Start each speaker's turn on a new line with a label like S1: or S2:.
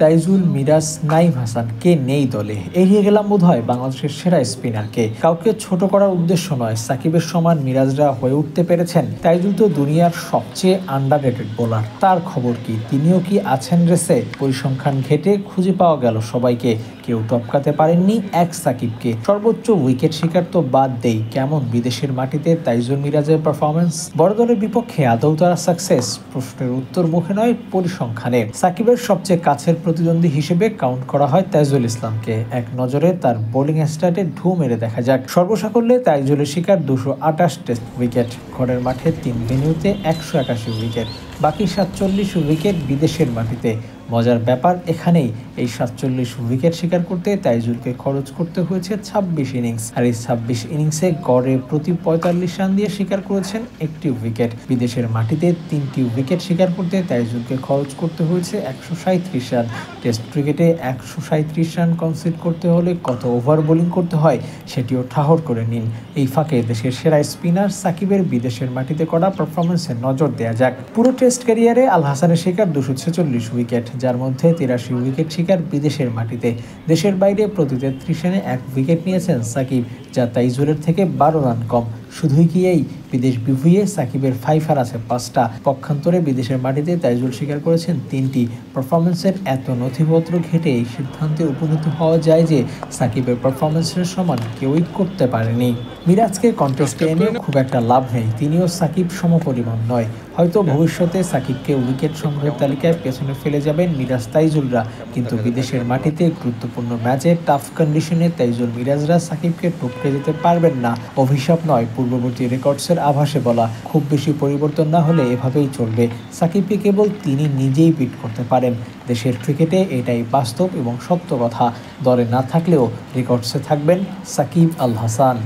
S1: তাইজুল, মিরাজ, নাইম হাসান কে নেই দলে? এড়িয়ে গেলাম বোধহয় বাংলাদেশের সেরা স্পিনারকে। কাউকে ছোট করার উদ্দেশ্য নয়, সাকিবের সমান মিরাজরা হয়ে উঠতে পেরেছেন। তাইজুল তো দুনিয়ার সবচেয়ে আন্ডাররেটেড বোলার, তার খবর কি? তিনিও কি আছেন রেসে? পরিসংখ্যান ঘেটে খুঁজে পাওয়া গেল সবাইকে, কেউ টপকাতে পারেননি এক সাকিবকে। সর্বোচ্চ উইকেট শিকার তো বাদ দেই, কেমন বিদেশের মাটিতে তাইজুল মিরাজের পারফরমেন্স? বড় দলের বিপক্ষে আদৌ তারা সাকসেস? প্রশ্নের উত্তর মুখে নয়, পরিসংখ্যানে। সাকিবের সবচেয়ে কাছের প্রতিদ্বন্দ্বী হিসেবে কাউন্ট করা হয় তাইজুল ইসলামকে। এক নজরে তার বোলিং স্ট্যাটে ঢু মেরে দেখা যাক। সর্বসাকল্যে তাইজুলের শিকার 228 টেস্ট উইকেট, ঘরের মাঠে 3 ভেন্যুতে 181 উইকেট, বাকি 47 উইকেট বিদেশের মাটিতে। মজার ব্যাপার এখানেই, এই 47 উইকেট শিকার করতে তাইজুলকে খরচ করতে হয়েছে 26 ইনিংস, আর এই 26 ইনিংসে গড়ে প্রতি 45 রান দিয়ে শিকার করেছেন একটি উইকেট। বিদেশের মাটিতে 3টি উইকেট শিকার করতে তাইজুলকে খরচ করতে হয়েছে 137 রান। টেস্ট ক্রিকেটে 137 রান কনসিড করতে হলে কত ওভার বোলিং করতে হয় সেটিও ঠাহর করে নিন। এই ফাঁকে দেশের সেরা স্পিনার সাকিবের বিদেশের মাটিতে করা পারফরমেন্সে নজর দেয়া যাক। পুরো টেস্ট ক্যারিয়ারে আল হাসানের শিকার 246 উইকেট, যার মধ্যে 83 উইকেট শিকার বিদেশের মাটিতে। দেশের বাইরে প্রতি 33 রানে 1 উইকেট নিয়েছেন সাকিব, যা তাইজুলের থেকে 12 রান কম। শুধুই কি এই? বিদেশ বিভুঁইয়ে সাকিবের 5 আছে 5টা। পক্ষান্তরে বিদেশের মাটিতে তাইজুল শিকার করেছেন 3টি। পারফরমেন্সের এত নথিপত্র ঘেটে এই সিদ্ধান্তে উপনীত হওয়া যায় যে সাকিবের পারফরমেন্সের সমান কেউই করতে পারেনি। মিরাজকে কন্টেস্টে এনে খুব একটা লাভ নেই, তিনিও সাকিব সমপরিমাণ নয়। হয়তো ভবিষ্যতে সাকিবকে উইকেট সংগ্রহের তালিকায় পেছনে ফেলে যাবেন মিরাজ তাইজুলরা, কিন্তু বিদেশের মাটিতে গুরুত্বপূর্ণ ম্যাচে টাফ কন্ডিশনে তাইজুল মিরাজরা সাকিবকে টপকে যেতে পারবেন না। অভিশাপ নয়, পূর্ববর্তী রেকর্ডসের আভাসে বলা। খুব বেশি পরিবর্তন না হলে এভাবেই চলবে। সাকিবকে কেবল তিনি নিজেই বিট করতে পারেন। দেশের ক্রিকেটে এটাই বাস্তব এবং সত্য কথা। দলে না থাকলেও রেকর্ডসে থাকবেন সাকিব আল হাসান।